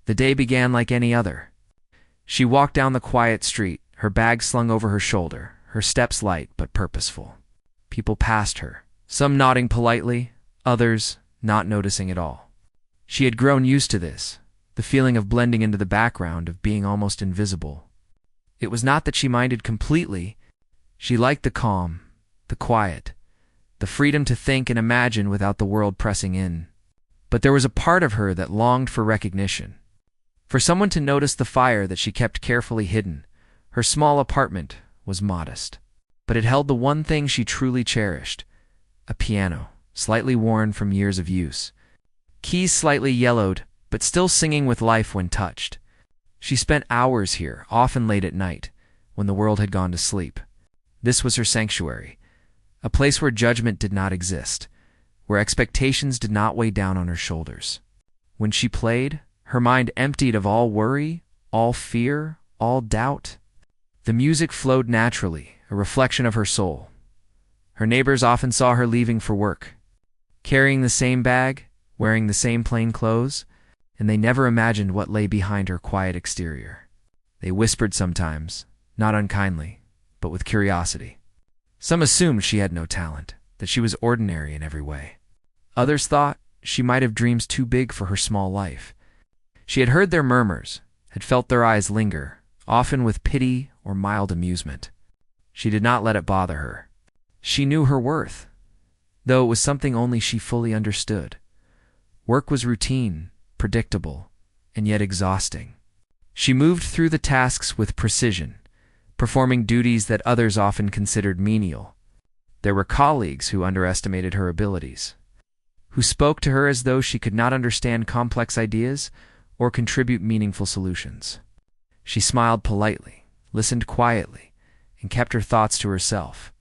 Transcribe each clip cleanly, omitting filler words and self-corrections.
The day began like any other. She walked down the quiet street, her bag slung over her shoulder, her steps light but purposeful. People passed her, some nodding politely, others not noticing at all. She had grown used to this, the feeling of blending into the background, of being almost invisible. It was not that she minded completely. She liked the calm, the quiet, the freedom to think and imagine without the world pressing in. But there was a part of her that longed for recognition, for someone to notice the fire that she kept carefully hidden. Her small apartment was modest, but it held the one thing she truly cherished: a piano, slightly worn from years of use. Keys slightly yellowed, but still singing with life when touched. She spent hours here, often late at night, when the world had gone to sleep. This was her sanctuary, a place where judgment did not exist, where expectations did not weigh down on her shoulders. When she played, her mind emptied of all worry, all fear, all doubt. The music flowed naturally, a reflection of her soul. Her neighbors often saw her leaving for work, carrying the same bag, wearing the same plain clothes, and they never imagined what lay behind her quiet exterior. They whispered sometimes, not unkindly, but with curiosity. Some assumed she had no talent, that she was ordinary in every way. Others thought she might have dreams too big for her small life. She had heard their murmurs, had felt their eyes linger, often with pity or mild amusement. She did not let it bother her. She knew her worth, though it was something only she fully understood. Work was routine, predictable, and yet exhausting. She moved through the tasks with precision, performing duties that others often considered menial. There were colleagues who underestimated her abilities, who spoke to her as though she could not understand complex ideas or contribute meaningful solutions. She smiled politely, listened quietly, and kept her thoughts to herself.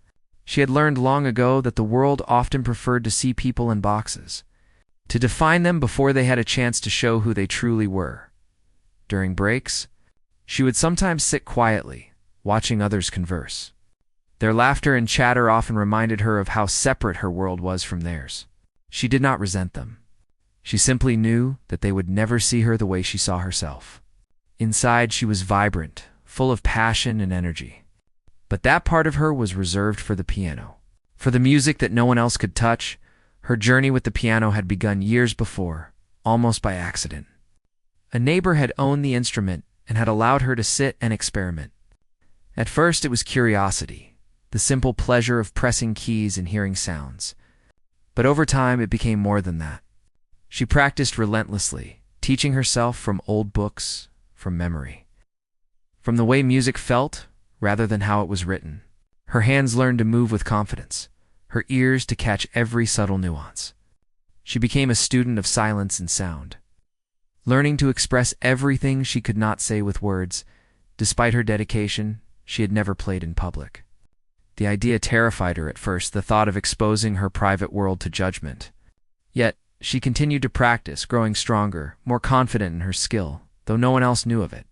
She had learned long ago that the world often preferred to see people in boxes, to define them before they had a chance to show who they truly were. During breaks, she would sometimes sit quietly, watching others converse. Their laughter and chatter often reminded her of how separate her world was from theirs. She did not resent them. She simply knew that they would never see her the way she saw herself. Inside, she was vibrant, full of passion and energy. But that part of her was reserved for the piano, for the music that no one else could touch. Her journey with the piano had begun years before, almost by accident. A neighbor had owned the instrument and had allowed her to sit and experiment. At first it was curiosity, the simple pleasure of pressing keys and hearing sounds. But over time it became more than that. She practiced relentlessly, teaching herself from old books, from memory, from the way music felt rather than how it was written. Her hands learned to move with confidence, her ears to catch every subtle nuance. She became a student of silence and sound, learning to express everything she could not say with words. Despite her dedication, she had never played in public. The idea terrified her at first, the thought of exposing her private world to judgment. Yet, she continued to practice, growing stronger, more confident in her skill, though no one else knew of it.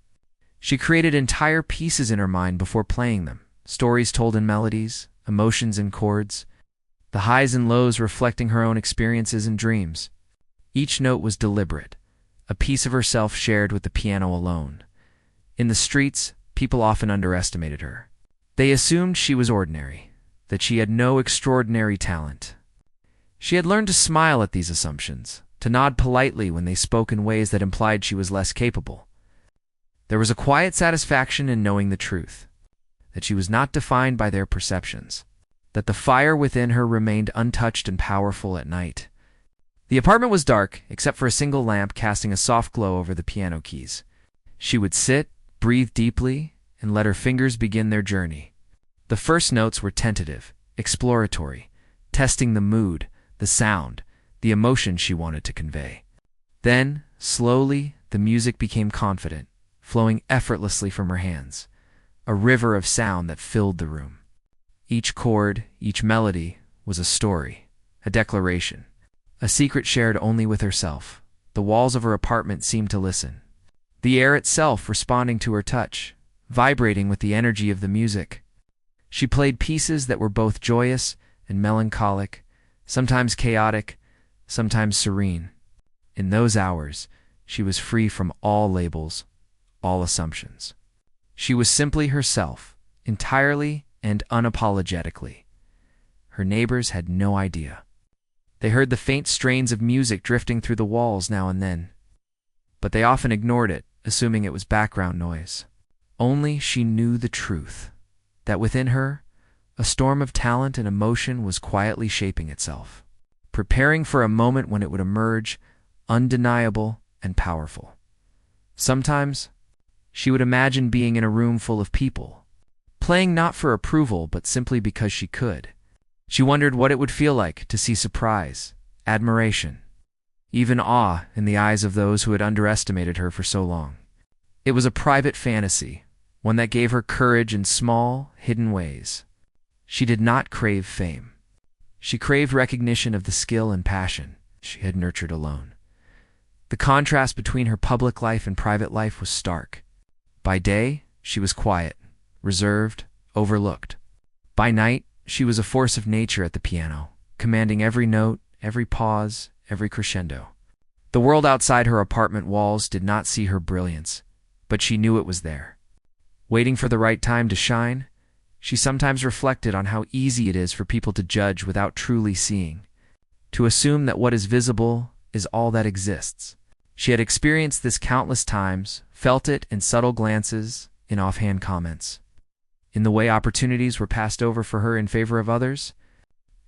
She created entire pieces in her mind before playing them, stories told in melodies, emotions in chords, the highs and lows reflecting her own experiences and dreams. Each note was deliberate, a piece of herself shared with the piano alone. In the streets, people often underestimated her. They assumed she was ordinary, that she had no extraordinary talent. She had learned to smile at these assumptions, to nod politely when they spoke in ways that implied she was less capable. There was a quiet satisfaction in knowing the truth, that she was not defined by their perceptions, that the fire within her remained untouched and powerful at night. The apartment was dark, except for a single lamp casting a soft glow over the piano keys. She would sit, breathe deeply, and let her fingers begin their journey. The first notes were tentative, exploratory, testing the mood, the sound, the emotion she wanted to convey. Then, slowly, the music became confident, flowing effortlessly from her hands, a river of sound that filled the room. Each chord, each melody, was a story, a declaration, a secret shared only with herself. The walls of her apartment seemed to listen, the air itself responding to her touch, vibrating with the energy of the music. She played pieces that were both joyous and melancholic, sometimes chaotic, sometimes serene. In those hours, she was free from all labels, all assumptions. She was simply herself, entirely and unapologetically. Her neighbors had no idea. They heard the faint strains of music drifting through the walls now and then, but they often ignored it, assuming it was background noise. Only she knew the truth, that within her, a storm of talent and emotion was quietly shaping itself, preparing for a moment when it would emerge, undeniable and powerful. Sometimes, she would imagine being in a room full of people, playing not for approval but simply because she could. She wondered what it would feel like to see surprise, admiration, even awe in the eyes of those who had underestimated her for so long. It was a private fantasy, one that gave her courage in small, hidden ways. She did not crave fame. She craved recognition of the skill and passion she had nurtured alone. The contrast between her public life and private life was stark. By day, she was quiet, reserved, overlooked. By night, she was a force of nature at the piano, commanding every note, every pause, every crescendo. The world outside her apartment walls did not see her brilliance, but she knew it was there. Waiting for the right time to shine, she sometimes reflected on how easy it is for people to judge without truly seeing, to assume that what is visible is all that exists. She had experienced this countless times, felt it in subtle glances, in offhand comments. In the way opportunities were passed over for her in favor of others,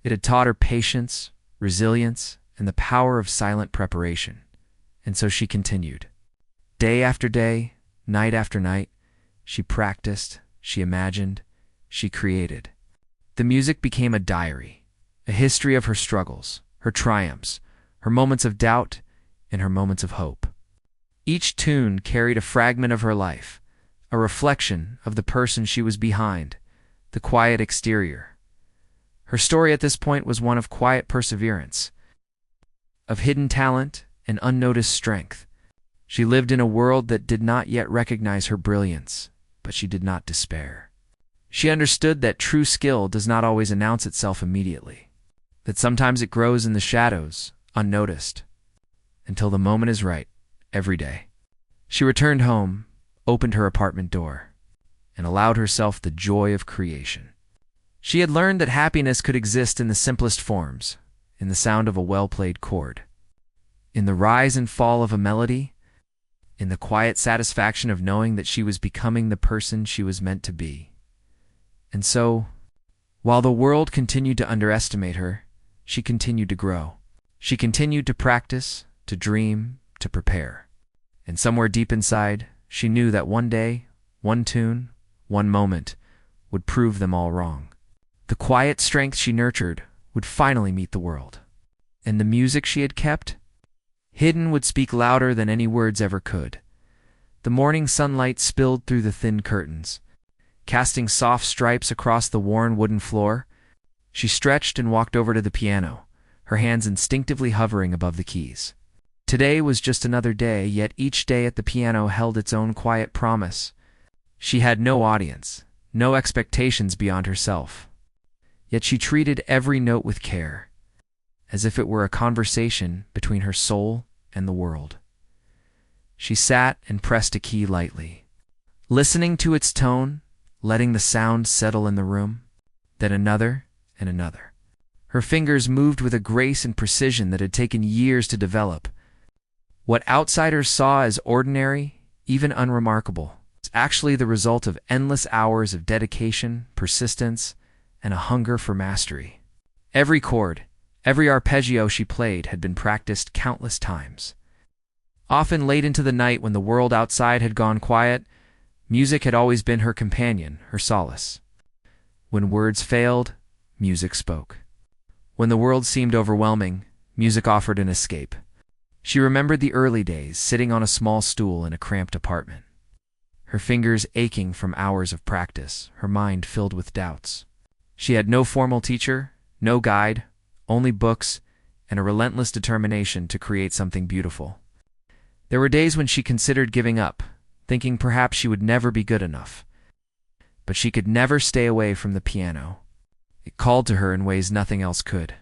it had taught her patience, resilience, and the power of silent preparation. And so she continued. Day after day, night after night, she practiced, she imagined, she created. The music became a diary, a history of her struggles, her triumphs, her moments of doubt, and her moments of hope. Each tune carried a fragment of her life, a reflection of the person she was behind, the quiet exterior. Her story at this point was one of quiet perseverance, of hidden talent and unnoticed strength. She lived in a world that did not yet recognize her brilliance, but she did not despair. She understood that true skill does not always announce itself immediately, that sometimes it grows in the shadows, unnoticed, until the moment is right, every day. She returned home, opened her apartment door, and allowed herself the joy of creation. She had learned that happiness could exist in the simplest forms, in the sound of a well-played chord, in the rise and fall of a melody, in the quiet satisfaction of knowing that she was becoming the person she was meant to be. And so, while the world continued to underestimate her, she continued to grow. She continued to practice, to dream, to prepare. And somewhere deep inside, she knew that one day, one tune, one moment, would prove them all wrong. The quiet strength she nurtured would finally meet the world. And the music she had kept, hidden, would speak louder than any words ever could. The morning sunlight spilled through the thin curtains, casting soft stripes across the worn wooden floor. She stretched and walked over to the piano, her hands instinctively hovering above the keys. Today was just another day, yet each day at the piano held its own quiet promise. She had no audience, no expectations beyond herself. Yet she treated every note with care, as if it were a conversation between her soul and the world. She sat and pressed a key lightly, listening to its tone, letting the sound settle in the room, then another and another. Her fingers moved with a grace and precision that had taken years to develop. What outsiders saw as ordinary, even unremarkable, was actually the result of endless hours of dedication, persistence, and a hunger for mastery. Every chord, every arpeggio she played had been practiced countless times. Often late into the night when the world outside had gone quiet, music had always been her companion, her solace. When words failed, music spoke. When the world seemed overwhelming, music offered an escape. She remembered the early days, sitting on a small stool in a cramped apartment, her fingers aching from hours of practice, her mind filled with doubts. She had no formal teacher, no guide, only books, and a relentless determination to create something beautiful. There were days when she considered giving up, thinking perhaps she would never be good enough. But she could never stay away from the piano. It called to her in ways nothing else could.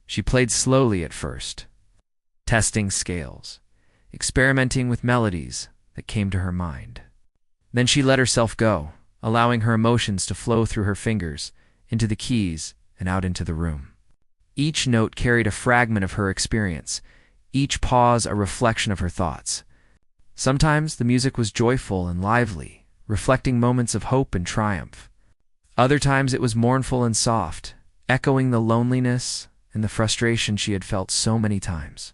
She played slowly at first, testing scales, experimenting with melodies that came to her mind. Then she let herself go, allowing her emotions to flow through her fingers, into the keys, and out into the room. Each note carried a fragment of her experience, each pause a reflection of her thoughts. Sometimes the music was joyful and lively, reflecting moments of hope and triumph. Other times it was mournful and soft, echoing the loneliness and the frustration she had felt so many times.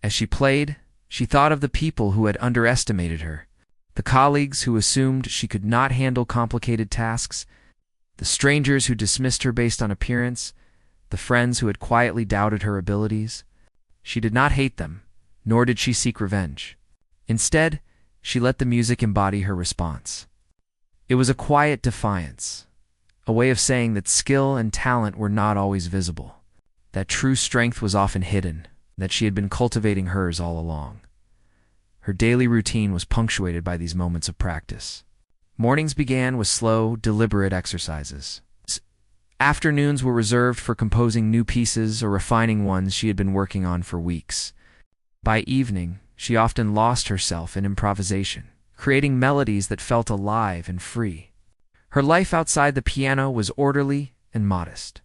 As she played, she thought of the people who had underestimated her, the colleagues who assumed she could not handle complicated tasks, the strangers who dismissed her based on appearance, the friends who had quietly doubted her abilities. She did not hate them, nor did she seek revenge. Instead, she let the music embody her response. It was a quiet defiance, a way of saying that skill and talent were not always visible, that true strength was often hidden, that she had been cultivating hers all along. Her daily routine was punctuated by these moments of practice. Mornings began with slow, deliberate exercises. Afternoons were reserved for composing new pieces or refining ones she had been working on for weeks. By evening, she often lost herself in improvisation, creating melodies that felt alive and free. Her life outside the piano was orderly and modest.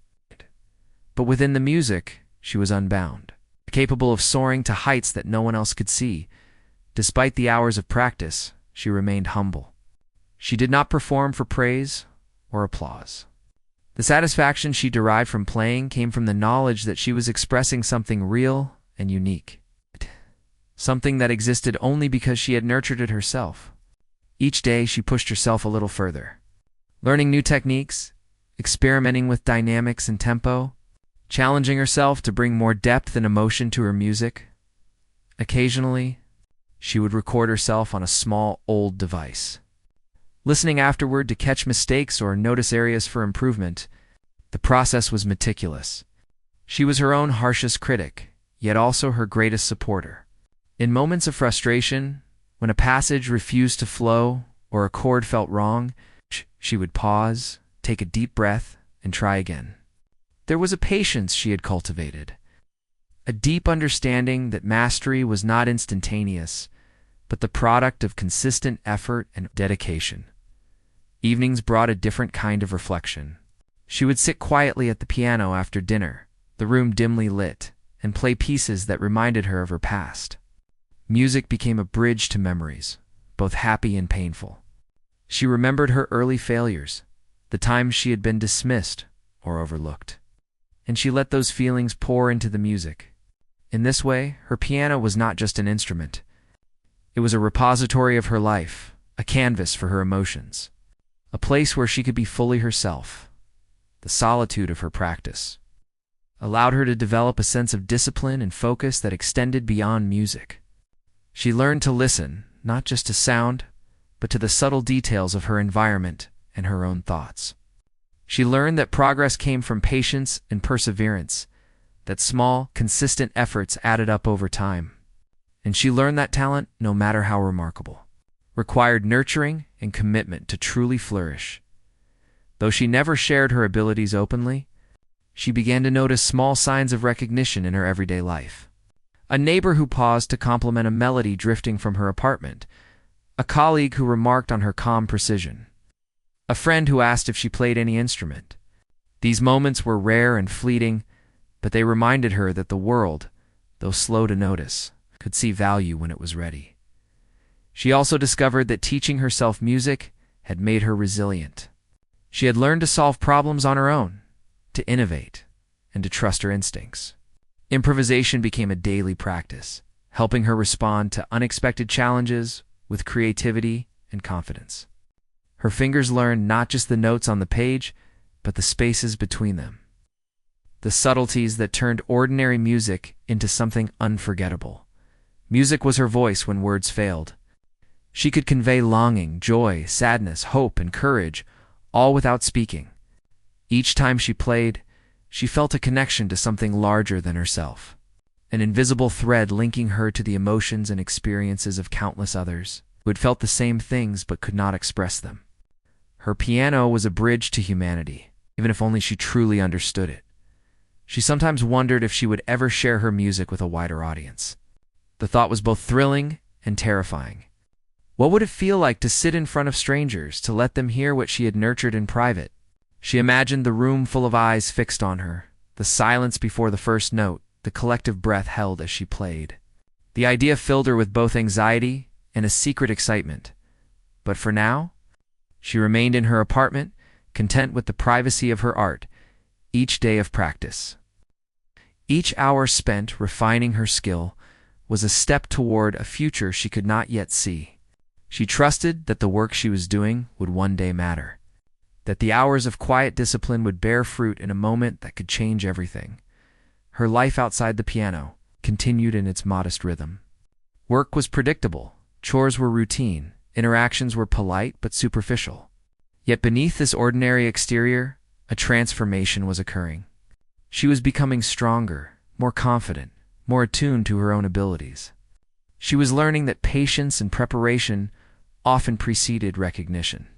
But within the music, she was unbound, capable of soaring to heights that no one else could see. Despite the hours of practice, she remained humble. She did not perform for praise or applause. The satisfaction she derived from playing came from the knowledge that she was expressing something real and unique, something that existed only because she had nurtured it herself. Each day she pushed herself a little further, learning new techniques, experimenting with dynamics and tempo, challenging herself to bring more depth and emotion to her music. Occasionally, she would record herself on a small, old device. Listening afterward to catch mistakes or notice areas for improvement, the process was meticulous. She was her own harshest critic, yet also her greatest supporter. In moments of frustration, when a passage refused to flow or a chord felt wrong, she would pause, take a deep breath, and try again. There was a patience she had cultivated, a deep understanding that mastery was not instantaneous, but the product of consistent effort and dedication. Evenings brought a different kind of reflection. She would sit quietly at the piano after dinner, the room dimly lit, and play pieces that reminded her of her past. Music became a bridge to memories, both happy and painful. She remembered her early failures, the times she had been dismissed or overlooked, and she let those feelings pour into the music. In this way, her piano was not just an instrument. It was a repository of her life, a canvas for her emotions, a place where she could be fully herself. The solitude of her practice allowed her to develop a sense of discipline and focus that extended beyond music. She learned to listen, not just to sound, but to the subtle details of her environment and her own thoughts. She learned that progress came from patience and perseverance, that small, consistent efforts added up over time. And she learned that talent, no matter how remarkable, required nurturing and commitment to truly flourish. Though she never shared her abilities openly, she began to notice small signs of recognition in her everyday life. A neighbor who paused to compliment a melody drifting from her apartment, a colleague who remarked on her calm precision, a friend who asked if she played any instrument. These moments were rare and fleeting, but they reminded her that the world, though slow to notice, could see value when it was ready. She also discovered that teaching herself music had made her resilient. She had learned to solve problems on her own, to innovate, and to trust her instincts. Improvisation became a daily practice, helping her respond to unexpected challenges with creativity and confidence. Her fingers learned not just the notes on the page, but the spaces between them, the subtleties that turned ordinary music into something unforgettable. Music was her voice when words failed. She could convey longing, joy, sadness, hope, and courage, all without speaking. Each time she played, she felt a connection to something larger than herself, an invisible thread linking her to the emotions and experiences of countless others who had felt the same things but could not express them. Her piano was a bridge to humanity, even if only she truly understood it. She sometimes wondered if she would ever share her music with a wider audience. The thought was both thrilling and terrifying. What would it feel like to sit in front of strangers, to let them hear what she had nurtured in private? She imagined the room full of eyes fixed on her, the silence before the first note, the collective breath held as she played. The idea filled her with both anxiety and a secret excitement. But for now, she remained in her apartment, content with the privacy of her art, each day of practice. Each hour spent refining her skill was a step toward a future she could not yet see. She trusted that the work she was doing would one day matter, that the hours of quiet discipline would bear fruit in a moment that could change everything. Her life outside the piano continued in its modest rhythm. Work was predictable, chores were routine, interactions were polite but superficial. Yet beneath this ordinary exterior, a transformation was occurring. She was becoming stronger, more confident, more attuned to her own abilities. She was learning that patience and preparation often preceded recognition,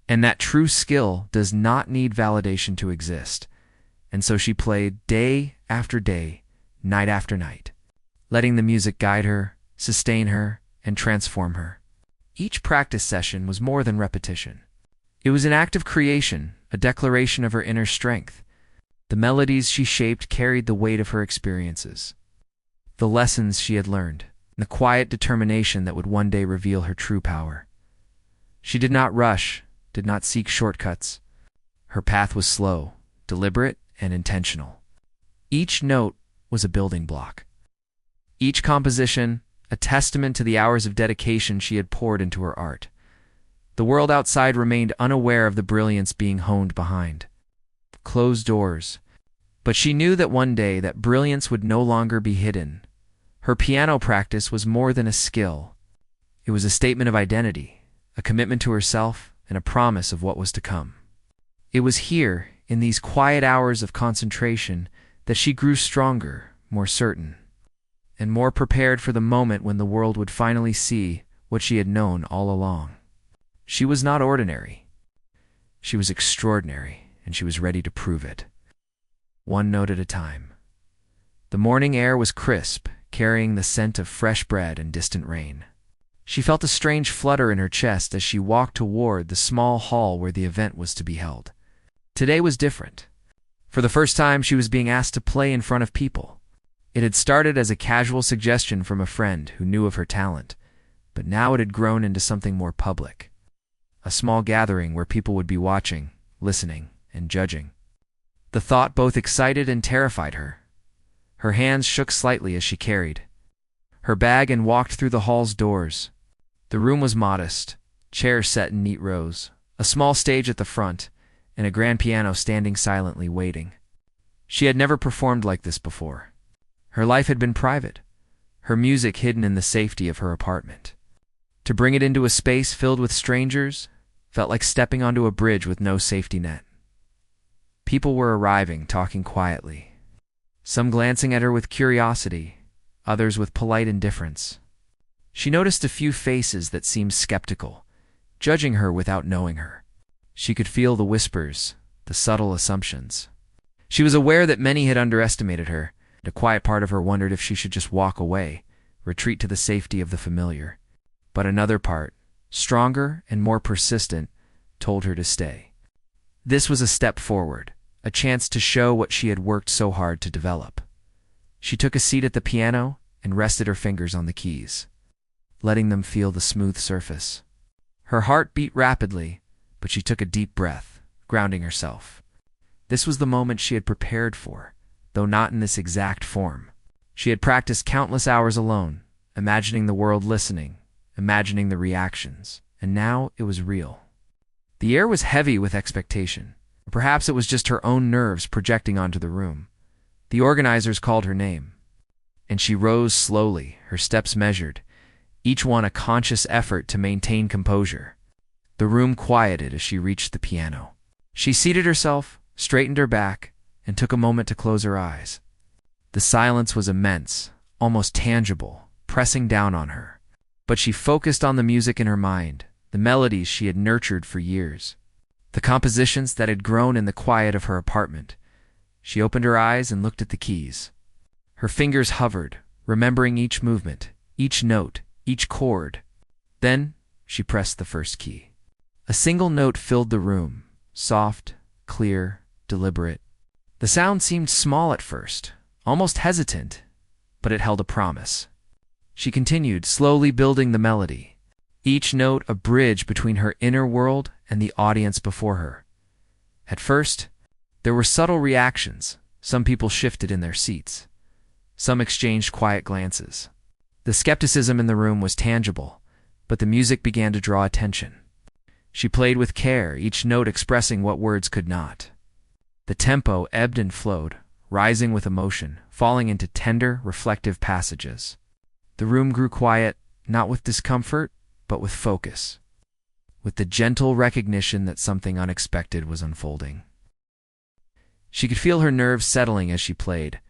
and that true skill does not need validation to exist. And so she played day after day, night after night, letting the music guide her, sustain her, and transform her. Each practice session was more than repetition. It was an act of creation, a declaration of her inner strength. The melodies she shaped carried the weight of her experiences, the lessons she had learned, and the quiet determination that would one day reveal her true power. She did not rush, did not seek shortcuts. Her path was slow, deliberate, and intentional. Each note was a building block. Each composition, a testament to the hours of dedication she had poured into her art. The world outside remained unaware of the brilliance being honed behind closed doors. But she knew that one day that brilliance would no longer be hidden. Her piano practice was more than a skill. It was a statement of identity, a commitment to herself, and a promise of what was to come. It was here, in these quiet hours of concentration, that she grew stronger, more certain, and more prepared for the moment when the world would finally see what she had known all along. She was not ordinary. She was extraordinary, and she was ready to prove it. One note at a time. The morning air was crisp, carrying the scent of fresh bread and distant rain. She felt a strange flutter in her chest as she walked toward the small hall where the event was to be held. Today was different. For the first time, she was being asked to play in front of people. It had started as a casual suggestion from a friend who knew of her talent, but now it had grown into something more public. A small gathering where people would be watching, listening, and judging. The thought both excited and terrified her. Her hands shook slightly as she carried her bag and walked through the hall's doors. The room was modest, chairs set in neat rows, a small stage at the front, and a grand piano standing silently waiting. She had never performed like this before. Her life had been private, her music hidden in the safety of her apartment. To bring it into a space filled with strangers felt like stepping onto a bridge with no safety net. People were arriving, talking quietly, some glancing at her with curiosity, others with polite indifference. She noticed a few faces that seemed skeptical, judging her without knowing her. She could feel the whispers, the subtle assumptions. She was aware that many had underestimated her, and a quiet part of her wondered if she should just walk away, retreat to the safety of the familiar. But another part, stronger and more persistent, told her to stay. This was a step forward, a chance to show what she had worked so hard to develop. She took a seat at the piano and rested her fingers on the keys, letting them feel the smooth surface. Her heart beat rapidly, but she took a deep breath, grounding herself. This was the moment she had prepared for, though not in this exact form. She had practiced countless hours alone, imagining the world listening, imagining the reactions, and now it was real. The air was heavy with expectation. Perhaps it was just her own nerves projecting onto the room. The organizers called her name, and she rose slowly, her steps measured, each one a conscious effort to maintain composure. The room quieted as she reached the piano. She seated herself, straightened her back, and took a moment to close her eyes. The silence was immense, almost tangible, pressing down on her. But she focused on the music in her mind, the melodies she had nurtured for years, the compositions that had grown in the quiet of her apartment. She opened her eyes and looked at the keys. Her fingers hovered, remembering each movement, each note, each chord. Then she pressed the first key. A single note filled the room, soft, clear, deliberate. The sound seemed small at first, almost hesitant, but it held a promise. She continued, slowly building the melody, each note a bridge between her inner world and the audience before her. At first, there were subtle reactions. Some people shifted in their seats. Some exchanged quiet glances. The skepticism in the room was tangible, but the music began to draw attention. She played with care, each note expressing what words could not. The tempo ebbed and flowed, rising with emotion, falling into tender, reflective passages. The room grew quiet, not with discomfort, but with focus, with the gentle recognition that something unexpected was unfolding. She could feel her nerves settling as she played,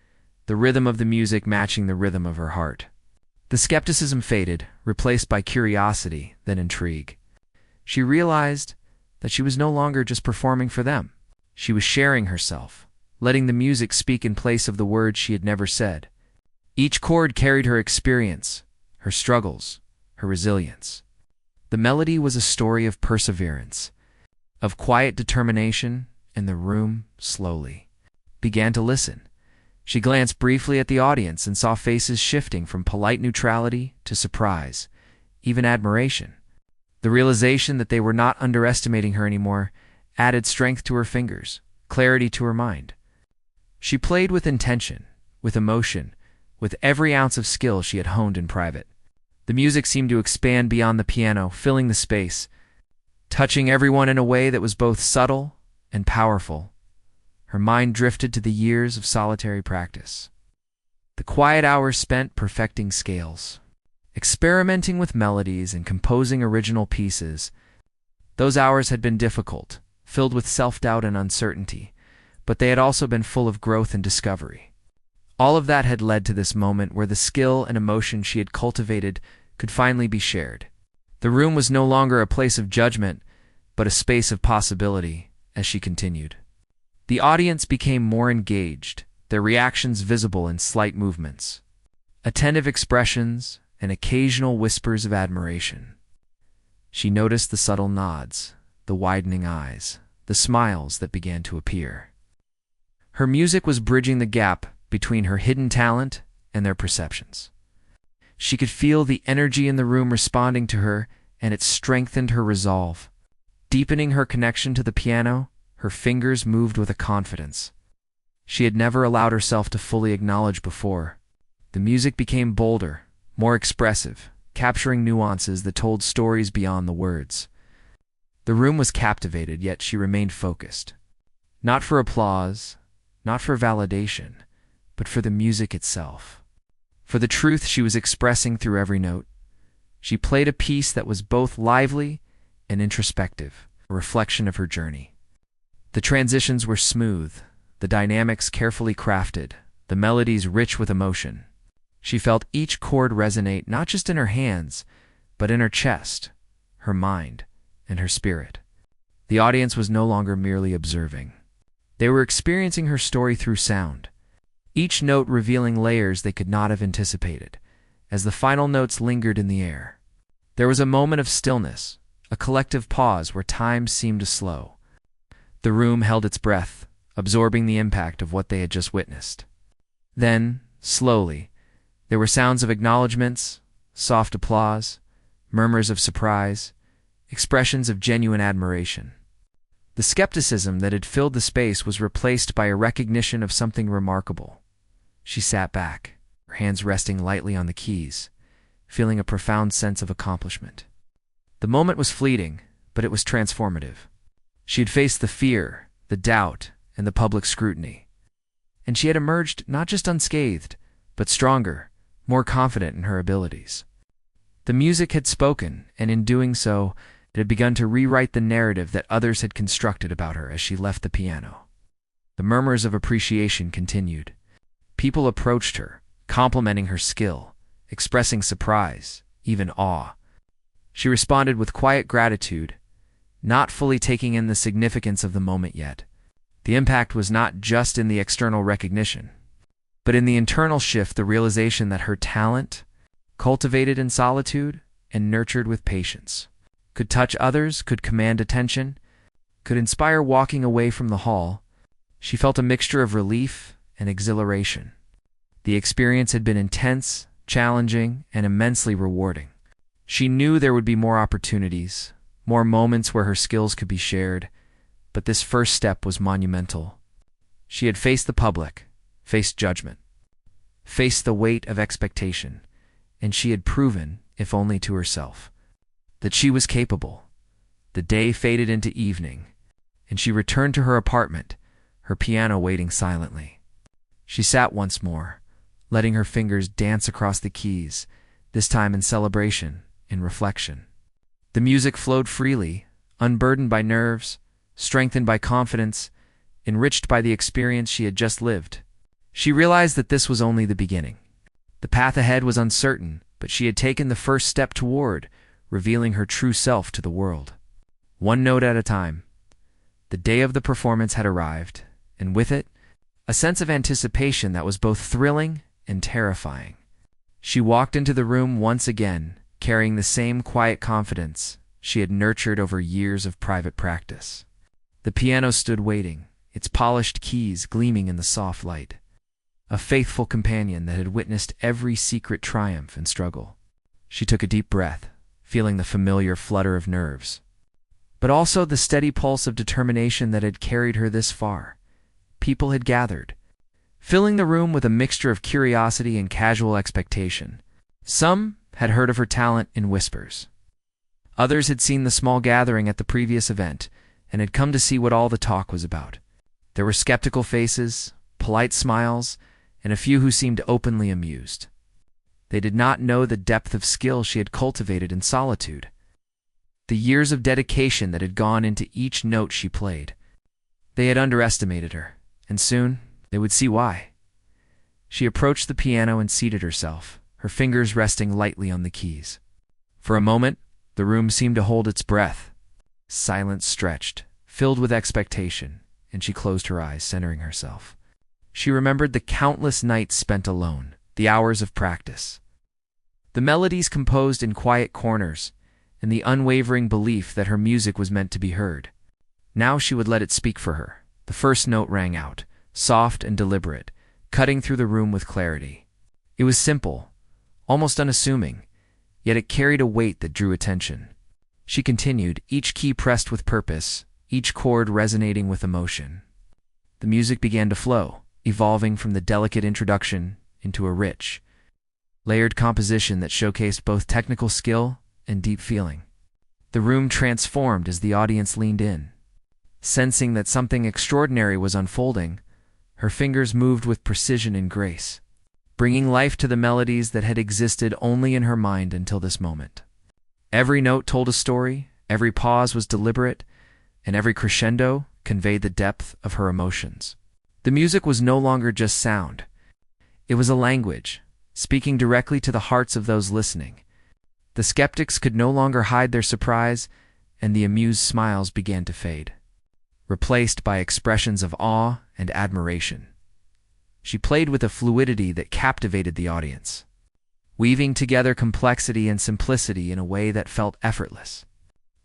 the rhythm of the music matching the rhythm of her heart. The skepticism faded, replaced by curiosity, then intrigue. She realized that she was no longer just performing for them. She was sharing herself, letting the music speak in place of the words she had never said. Each chord carried her experience, her struggles, her resilience. The melody was a story of perseverance, of quiet determination, and the room, slowly, began to listen. She glanced briefly at the audience and saw faces shifting from polite neutrality to surprise, even admiration. The realization that they were not underestimating her anymore added strength to her fingers, clarity to her mind. She played with intention, with emotion, with every ounce of skill she had honed in private. The music seemed to expand beyond the piano, filling the space, touching everyone in a way that was both subtle and powerful. Her mind drifted to the years of solitary practice. The quiet hours spent perfecting scales, experimenting with melodies and composing original pieces. Those hours had been difficult, filled with self-doubt and uncertainty, but they had also been full of growth and discovery. All of that had led to this moment where the skill and emotion she had cultivated could finally be shared. The room was no longer a place of judgment, but a space of possibility, as she continued. The audience became more engaged, their reactions visible in slight movements, attentive expressions, and occasional whispers of admiration. She noticed the subtle nods, the widening eyes, the smiles that began to appear. Her music was bridging the gap between her hidden talent and their perceptions. She could feel the energy in the room responding to her, and it strengthened her resolve. Deepening her connection to the piano, her fingers moved with a confidence she had never allowed herself to fully acknowledge before. The music became bolder, more expressive, capturing nuances that told stories beyond the words. The room was captivated, yet she remained focused. Not for applause, not for validation, but for the music itself. For the truth she was expressing through every note. She played a piece that was both lively and introspective, a reflection of her journey. The transitions were smooth, the dynamics carefully crafted, the melodies rich with emotion. She felt each chord resonate not just in her hands, but in her chest, her mind, and her spirit. The audience was no longer merely observing. They were experiencing her story through sound, each note revealing layers they could not have anticipated, as the final notes lingered in the air. There was a moment of stillness, a collective pause where time seemed to slow. The room held its breath, absorbing the impact of what they had just witnessed. Then, slowly, there were sounds of acknowledgments, soft applause, murmurs of surprise, expressions of genuine admiration. The skepticism that had filled the space was replaced by a recognition of something remarkable. She sat back, her hands resting lightly on the keys, feeling a profound sense of accomplishment. The moment was fleeting, but it was transformative. She had faced the fear, the doubt, and the public scrutiny. And she had emerged not just unscathed, but stronger, more confident in her abilities. The music had spoken, and in doing so, it had begun to rewrite the narrative that others had constructed about her as she left the piano. The murmurs of appreciation continued. People approached her, complimenting her skill, expressing surprise, even awe. She responded with quiet gratitude, not fully taking in the significance of the moment yet. The impact was not just in the external recognition, but in the internal shift, the realization that her talent, cultivated in solitude and nurtured with patience. Could touch others, could command attention, could inspire walking away from the hall. She felt a mixture of relief and exhilaration. The experience had been intense, challenging, and immensely rewarding. She knew there would be more opportunities, more moments where her skills could be shared, but this first step was monumental. She had faced the public, faced judgment, faced the weight of expectation, and she had proven, if only to herself, that she was capable. The day faded into evening, and she returned to her apartment, her piano waiting silently. She sat once more, letting her fingers dance across the keys, this time in celebration, in reflection. The music flowed freely, unburdened by nerves, strengthened by confidence, enriched by the experience she had just lived. She realized that this was only the beginning. The path ahead was uncertain, but she had taken the first step toward revealing her true self to the world. One note at a time. The day of the performance had arrived, and with it, a sense of anticipation that was both thrilling and terrifying. She walked into the room once again, carrying the same quiet confidence she had nurtured over years of private practice. The piano stood waiting, its polished keys gleaming in the soft light. A faithful companion that had witnessed every secret triumph and struggle. She took a deep breath, feeling the familiar flutter of nerves, but also the steady pulse of determination that had carried her this far. People had gathered, filling the room with a mixture of curiosity and casual expectation. Some had heard of her talent in whispers. Others had seen the small gathering at the previous event and had come to see what all the talk was about. There were skeptical faces, polite smiles, and a few who seemed openly amused. They did not know the depth of skill she had cultivated in solitude, the years of dedication that had gone into each note she played. They had underestimated her, and soon they would see why. She approached the piano and seated herself, her fingers resting lightly on the keys. For a moment, the room seemed to hold its breath. Silence stretched, filled with expectation, and she closed her eyes, centering herself. She remembered the countless nights spent alone, the hours of practice, the melodies composed in quiet corners, and the unwavering belief that her music was meant to be heard. Now she would let it speak for her. The first note rang out, soft and deliberate, cutting through the room with clarity. It was simple, almost unassuming, yet it carried a weight that drew attention. She continued, each key pressed with purpose, each chord resonating with emotion. The music began to flow, evolving from the delicate introduction into a rich, layered composition that showcased both technical skill and deep feeling. The room transformed as the audience leaned in. Sensing that something extraordinary was unfolding, her fingers moved with precision and grace, bringing life to the melodies that had existed only in her mind until this moment. Every note told a story, every pause was deliberate, and every crescendo conveyed the depth of her emotions. The music was no longer just sound. It was a language, speaking directly to the hearts of those listening. The skeptics could no longer hide their surprise, and the amused smiles began to fade, replaced by expressions of awe and admiration. She played with a fluidity that captivated the audience, weaving together complexity and simplicity in a way that felt effortless.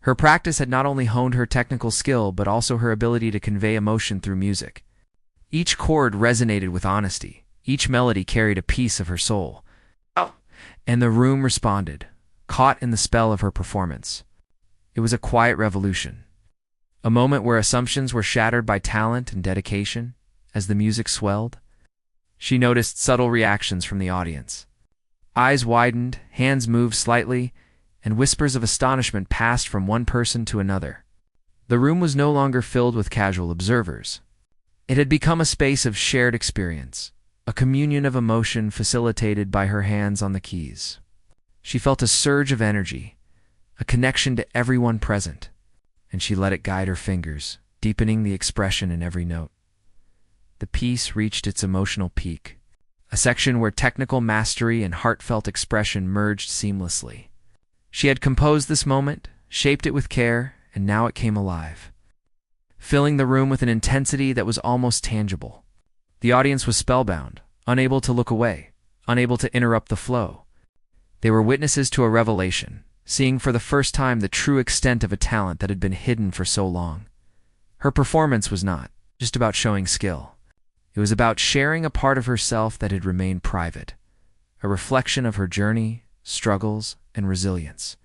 Her practice had not only honed her technical skill, but also her ability to convey emotion through music. Each chord resonated with honesty. Each melody carried a piece of her soul. And the room responded, caught in the spell of her performance. It was a quiet revolution, a moment where assumptions were shattered by talent and dedication. As the music swelled, she noticed subtle reactions from the audience. Eyes widened, hands moved slightly, and whispers of astonishment passed from one person to another. The room was no longer filled with casual observers. It had become a space of shared experience, a communion of emotion facilitated by her hands on the keys. She felt a surge of energy, a connection to everyone present, and she let it guide her fingers, deepening the expression in every note. The piece reached its emotional peak, a section where technical mastery and heartfelt expression merged seamlessly. She had composed this moment, shaped it with care, and now it came alive, filling the room with an intensity that was almost tangible. The audience was spellbound, unable to look away, unable to interrupt the flow. They were witnesses to a revelation, seeing for the first time the true extent of a talent that had been hidden for so long. Her performance was not just about showing skill. It was about sharing a part of herself that had remained private, a reflection of her journey, struggles, and resilience.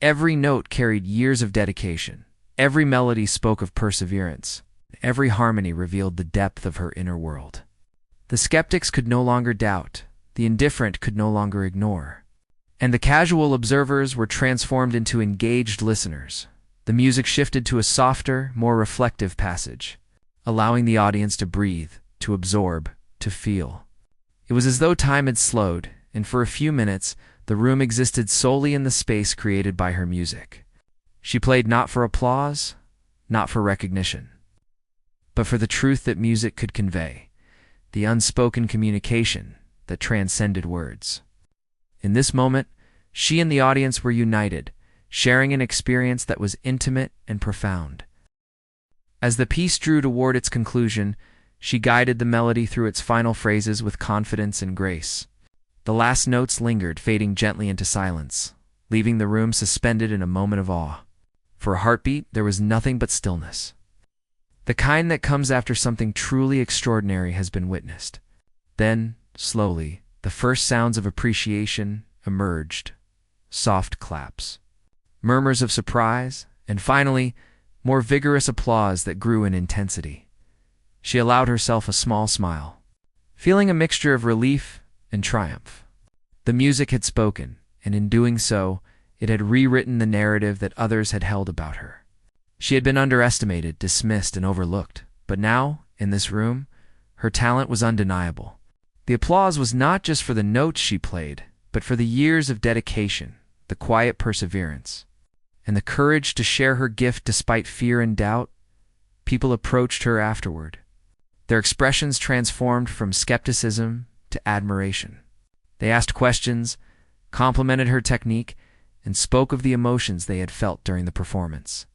Every note carried years of dedication. Every melody spoke of perseverance. Every harmony revealed the depth of her inner world. The skeptics could no longer doubt. The indifferent could no longer ignore. And the casual observers were transformed into engaged listeners. The music shifted to a softer, more reflective passage, allowing the audience to breathe, to absorb, to feel. It was as though time had slowed, and for a few minutes, the room existed solely in the space created by her music. She played not for applause, not for recognition, but for the truth that music could convey, the unspoken communication that transcended words. In this moment, she and the audience were united, sharing an experience that was intimate and profound. As the piece drew toward its conclusion, she guided the melody through its final phrases with confidence and grace. The last notes lingered, fading gently into silence, leaving the room suspended in a moment of awe. For a heartbeat, there was nothing but stillness. The kind that comes after something truly extraordinary has been witnessed. Then, slowly, the first sounds of appreciation emerged. Soft claps, murmurs of surprise, and finally, more vigorous applause that grew in intensity. She allowed herself a small smile, feeling a mixture of relief and triumph. The music had spoken, and in doing so, it had rewritten the narrative that others had held about her. She had been underestimated, dismissed, and overlooked, but now, in this room, her talent was undeniable. The applause was not just for the notes she played, but for the years of dedication, the quiet perseverance, and the courage to share her gift despite fear and doubt. People approached her afterward. Their expressions transformed from skepticism to admiration. They asked questions, complimented her technique, and spoke of the emotions they had felt during the performance.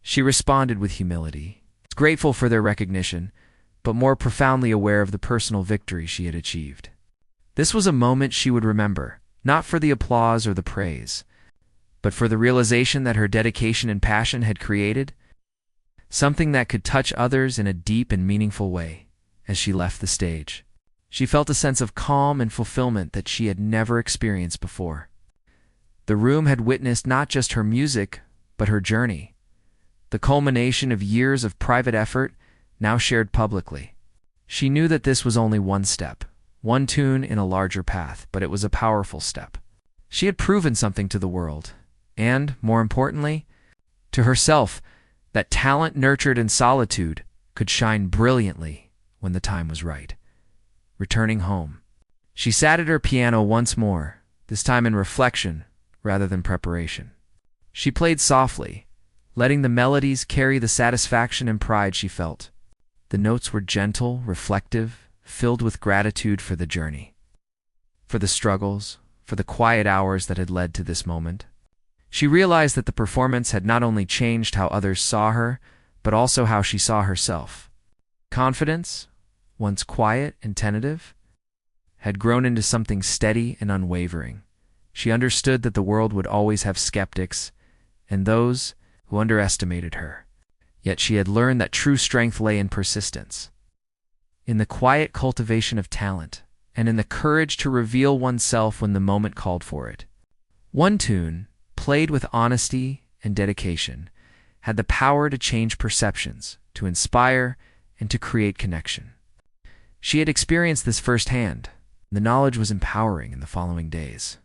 She responded with humility, grateful for their recognition, but more profoundly aware of the personal victory she had achieved. This was a moment she would remember, not for the applause or the praise, but for the realization that her dedication and passion had created something that could touch others in a deep and meaningful way. As she left the stage, she felt a sense of calm and fulfillment that she had never experienced before. The room had witnessed not just her music, but her journey, the culmination of years of private effort now shared publicly. She knew that this was only one step, one tune in a larger path, but it was a powerful step. She had proven something to the world, and, more importantly, to herself, that talent nurtured in solitude could shine brilliantly when the time was right. Returning home, she sat at her piano once more, this time in reflection rather than preparation. She played softly, letting the melodies carry the satisfaction and pride she felt. The notes were gentle, reflective, filled with gratitude for the journey, for the struggles, for the quiet hours that had led to this moment. She realized that the performance had not only changed how others saw her, but also how she saw herself. Confidence, once quiet and tentative, had grown into something steady and unwavering. She understood that the world would always have skeptics and those who underestimated her. Yet she had learned that true strength lay in persistence, in the quiet cultivation of talent, and in the courage to reveal oneself when the moment called for it. One tune, played with honesty and dedication, had the power to change perceptions, to inspire, and to create connection. She had experienced this firsthand. The knowledge was empowering in the following days.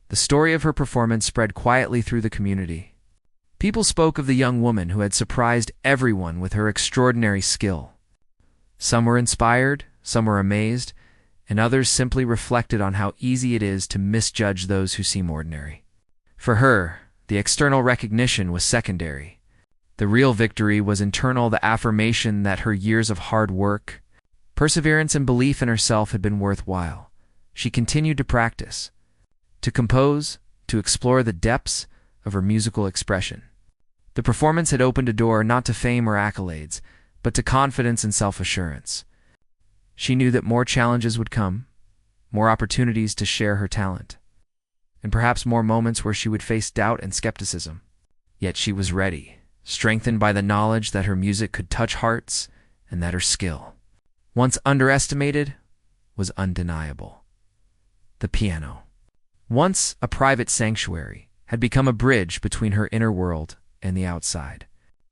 The story of her performance spread quietly through the community. People spoke of the young woman who had surprised everyone with her extraordinary skill. Some were inspired, some were amazed, and others simply reflected on how easy it is to misjudge those who seem ordinary. For her, the external recognition was secondary. The real victory was internal, the affirmation that her years of hard work, perseverance, and belief in herself had been worthwhile. She continued to practice, to compose, to explore the depths of her musical expression. The performance had opened a door not to fame or accolades, but to confidence and self-assurance. She knew that more challenges would come, more opportunities to share her talent. and perhaps more moments where she would face doubt and skepticism. Yet she was ready, strengthened by the knowledge that her music could touch hearts and that her skill, once underestimated, was undeniable. The piano, once a private sanctuary, had become a bridge between her inner world and the outside,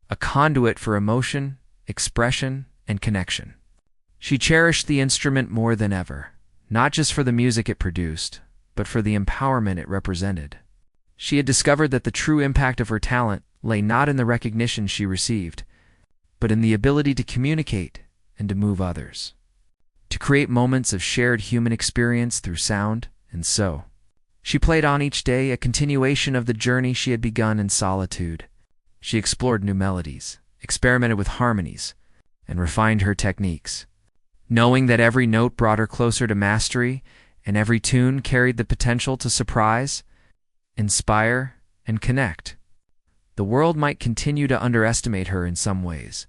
a conduit for emotion, expression, and connection. She cherished the instrument more than ever, not just for the music it produced, but for the empowerment it represented. She had discovered that the true impact of her talent lay not in the recognition she received, but in the ability to communicate and to move others, to create moments of shared human experience through sound. And so, she played on each day, a continuation of the journey she had begun in solitude. She explored new melodies, experimented with harmonies, and refined her techniques, knowing that every note brought her closer to mastery and every tune carried the potential to surprise, inspire, and connect. The world might continue to underestimate her in some ways,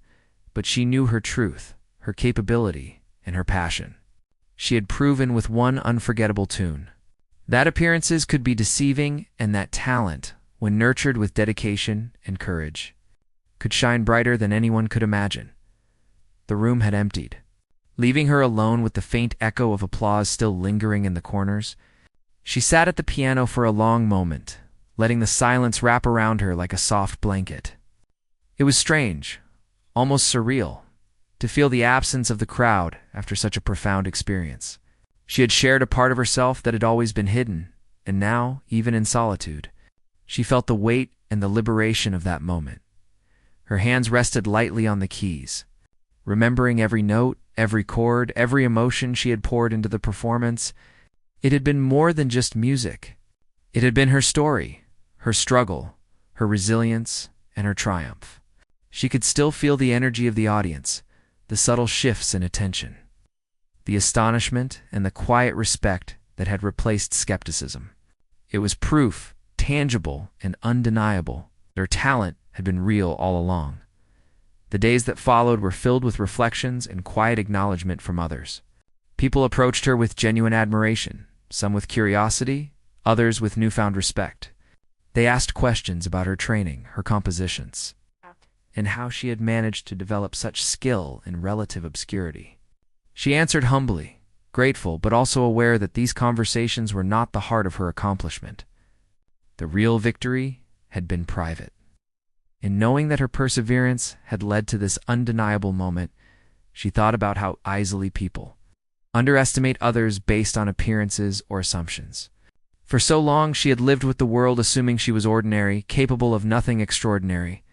but she knew her truth, her capability, and her passion. She had proven with one unforgettable tune that appearances could be deceiving, and that talent, when nurtured with dedication and courage, could shine brighter than anyone could imagine. The room had emptied, leaving her alone with the faint echo of applause still lingering in the corners. She sat at the piano for a long moment, letting the silence wrap around her like a soft blanket. It was strange, almost surreal, to feel the absence of the crowd after such a profound experience. She had shared a part of herself that had always been hidden, and now, even in solitude, she felt the weight and the liberation of that moment. Her hands rested lightly on the keys, remembering every note, every chord, every emotion she had poured into the performance. It had been more than just music. It had been her story, her struggle, her resilience, and her triumph. She could still feel the energy of the audience, the subtle shifts in attention, the astonishment and the quiet respect that had replaced skepticism. It was proof, tangible and undeniable, that her talent had been real all along. The days that followed were filled with reflections and quiet acknowledgement from others. People approached her with genuine admiration, some with curiosity, others with newfound respect. They asked questions about her training, her compositions, and how she had managed to develop such skill in relative obscurity. She answered humbly, grateful, but also aware that these conversations were not the heart of her accomplishment. The real victory had been private. In knowing that her perseverance had led to this undeniable moment, she thought about how easily people underestimate others based on appearances or assumptions. For so long she had lived with the world assuming she was ordinary, capable of nothing extraordinary.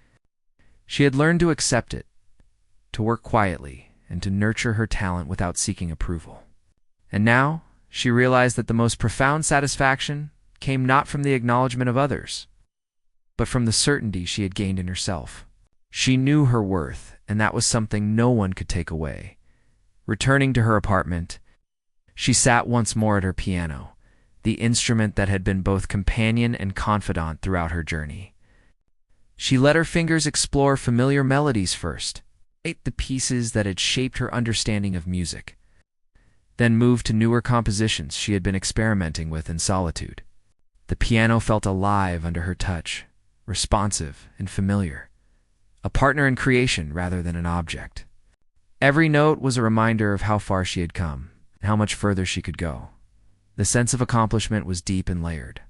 She had learned to accept it, to work quietly, and to nurture her talent without seeking approval. And now she realized that the most profound satisfaction came not from the acknowledgement of others, but from the certainty she had gained in herself. She knew her worth, and that was something no one could take away. Returning to her apartment, she sat once more at her piano, the instrument that had been both companion and confidant throughout her journey. She let her fingers explore familiar melodies first, the pieces that had shaped her understanding of music, then moved to newer compositions she had been experimenting with in solitude. The piano felt alive under her touch, responsive and familiar, a partner in creation rather than an object. Every note was a reminder of how far she had come, and how much further she could go. The sense of accomplishment was deep and layered.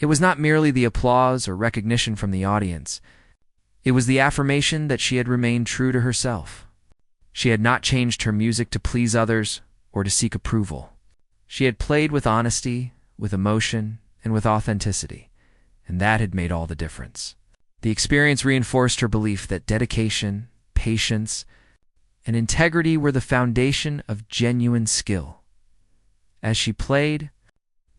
It was not merely the applause or recognition from the audience. It was the affirmation that she had remained true to herself. She had not changed her music to please others or to seek approval. She had played with honesty, with emotion, and with authenticity, and that had made all the difference. The experience reinforced her belief that dedication, patience, and integrity were the foundation of genuine skill. As she played,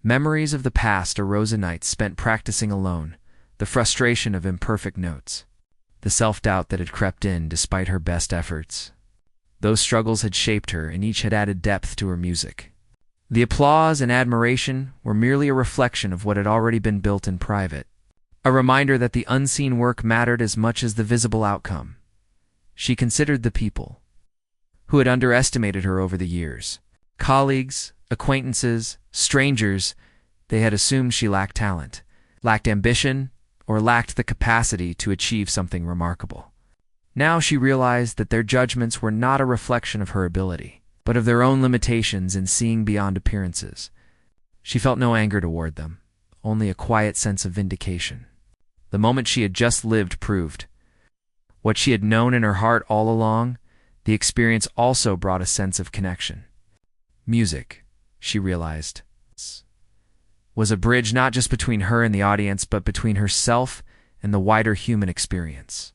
memories of the past arose, a night spent practicing alone, the frustration of imperfect notes, the self-doubt that had crept in despite her best efforts. Those struggles had shaped her, and each had added depth to her music. The applause and admiration were merely a reflection of what had already been built in private, a reminder that the unseen work mattered as much as the visible outcome. She considered the people who had underestimated her over the years, colleagues, acquaintances, strangers. They had assumed she lacked talent, lacked ambition, or lacked the capacity to achieve something remarkable. Now she realized that their judgments were not a reflection of her ability, but of their own limitations in seeing beyond appearances. She felt no anger toward them, only a quiet sense of vindication. The moment she had just lived proved what she had known in her heart all along. The experience also brought a sense of connection. Music, she realized, was a bridge not just between her and the audience, but between herself and the wider human experience.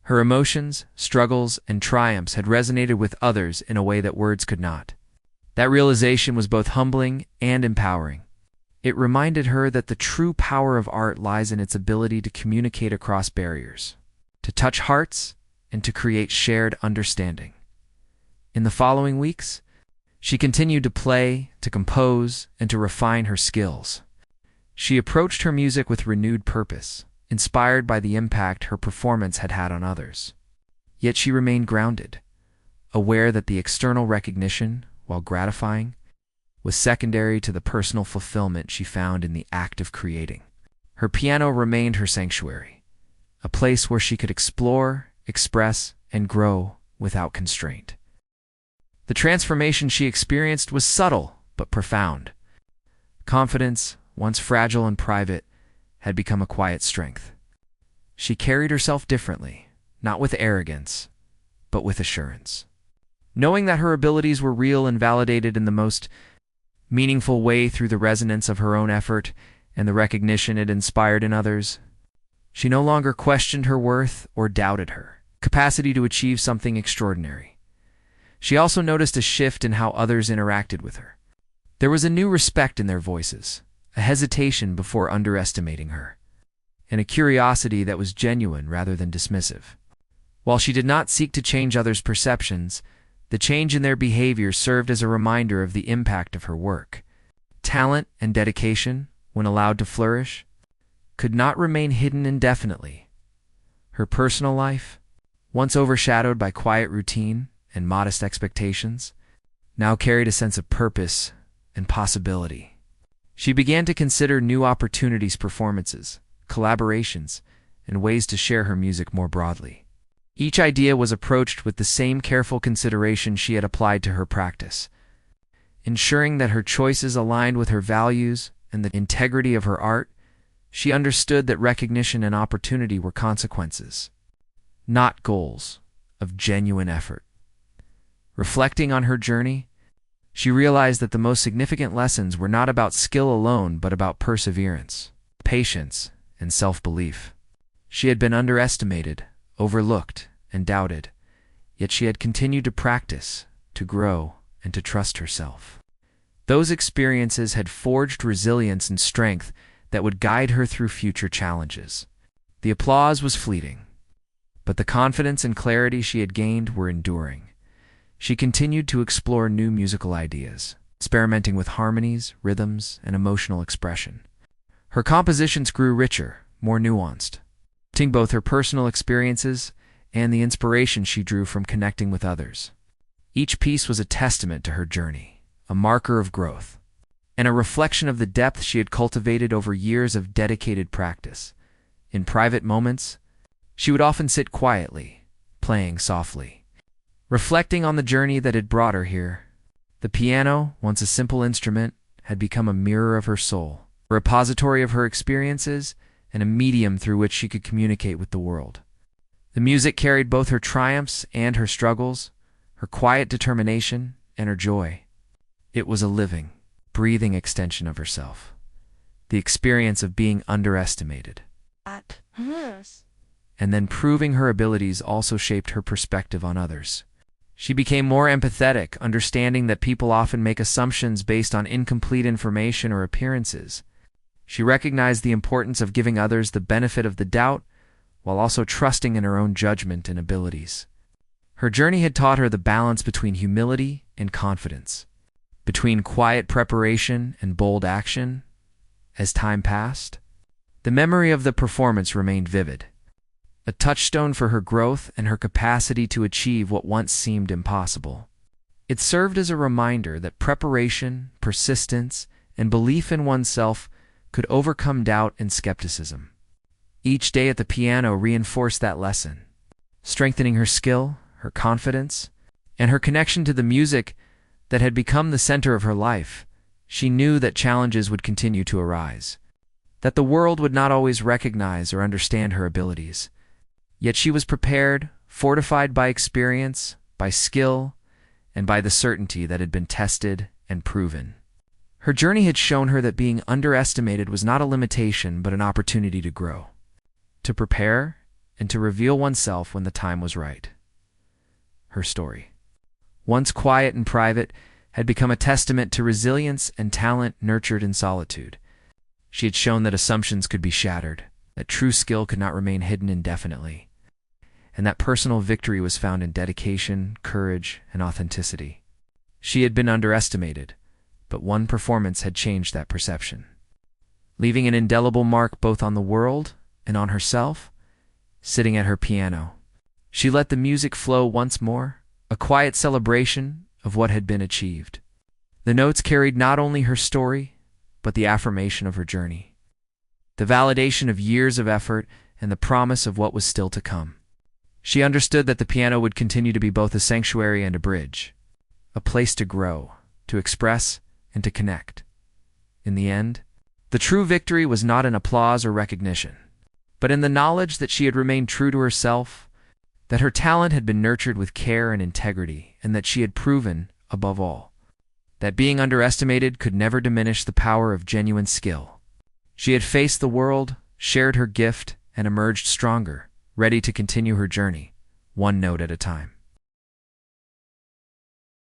Her emotions, struggles, and triumphs had resonated with others in a way that words could not. That realization was both humbling and empowering. It reminded her that the true power of art lies in its ability to communicate across barriers, to touch hearts, and to create shared understanding. In the following weeks, she continued to play, to compose, and to refine her skills. She approached her music with renewed purpose, inspired by the impact her performance had had on others. Yet she remained grounded, aware that the external recognition, while gratifying, was secondary to the personal fulfillment she found in the act of creating. Her piano remained her sanctuary, a place where she could explore, express, and grow without constraint. The transformation she experienced was subtle but profound. Confidence, once fragile and private, had become a quiet strength. She carried herself differently, not with arrogance, but with assurance. Knowing that her abilities were real and validated in the most meaningful way through the resonance of her own effort and the recognition it inspired in others, she no longer questioned her worth or doubted her capacity to achieve something extraordinary. She also noticed a shift in how others interacted with her. There was a new respect in their voices, a hesitation before underestimating her, and a curiosity that was genuine rather than dismissive. While she did not seek to change others' perceptions, the change in their behavior served as a reminder of the impact of her work. Talent and dedication, when allowed to flourish, could not remain hidden indefinitely. Her personal life, once overshadowed by quiet routine and modest expectations, now carried a sense of purpose and possibility. She began to consider new opportunities, performances, collaborations, and ways to share her music more broadly. Each idea was approached with the same careful consideration she had applied to her practice, ensuring that her choices aligned with her values and the integrity of her art. She understood that recognition and opportunity were consequences, not goals, of genuine effort. Reflecting on her journey, she realized that the most significant lessons were not about skill alone, but about perseverance, patience, and self-belief. She had been underestimated, overlooked, and doubted, yet she had continued to practice, to grow, and to trust herself. Those experiences had forged resilience and strength that would guide her through future challenges. The applause was fleeting, but the confidence and clarity she had gained were enduring. She continued to explore new musical ideas, experimenting with harmonies, rhythms, and emotional expression. Her compositions grew richer, more nuanced, reflecting both her personal experiences and the inspiration she drew from connecting with others. Each piece was a testament to her journey, a marker of growth, and a reflection of the depth she had cultivated over years of dedicated practice. In private moments, she would often sit quietly, playing softly, reflecting on the journey that had brought her here. The piano, once a simple instrument, had become a mirror of her soul, a repository of her experiences, and a medium through which she could communicate with the world. The music carried both her triumphs and her struggles, her quiet determination and her joy. It was a living, breathing extension of herself, the experience of being underestimated. And then proving her abilities also shaped her perspective on others. She became more empathetic, understanding that people often make assumptions based on incomplete information or appearances. She recognized the importance of giving others the benefit of the doubt, while also trusting in her own judgment and abilities. Her journey had taught her the balance between humility and confidence, between quiet preparation and bold action. As time passed, the memory of the performance remained vivid, a touchstone for her growth and her capacity to achieve what once seemed impossible. It served as a reminder that preparation, persistence, and belief in oneself could overcome doubt and skepticism. Each day at the piano reinforced that lesson, strengthening her skill, her confidence, and her connection to the music that had become the center of her life. She knew that challenges would continue to arise, that the world would not always recognize or understand her abilities. Yet she was prepared, fortified by experience, by skill, and by the certainty that had been tested and proven. Her journey had shown her that being underestimated was not a limitation but an opportunity to grow, to prepare, and to reveal oneself when the time was right. Her story, once quiet and private, had become a testament to resilience and talent nurtured in solitude. She had shown that assumptions could be shattered, that true skill could not remain hidden indefinitely, and that personal victory was found in dedication, courage, and authenticity. She had been underestimated, but one performance had changed that perception, leaving an indelible mark both on the world and on herself. Sitting at her piano, she let the music flow once more, a quiet celebration of what had been achieved. The notes carried not only her story, but the affirmation of her journey, the validation of years of effort, and the promise of what was still to come. She understood that the piano would continue to be both a sanctuary and a bridge, a place to grow, to express, and to connect. In the end, the true victory was not in applause or recognition, but in the knowledge that she had remained true to herself, that her talent had been nurtured with care and integrity, and that she had proven, above all, that being underestimated could never diminish the power of genuine skill. She had faced the world, shared her gift, and emerged stronger, ready to continue her journey, one note at a time.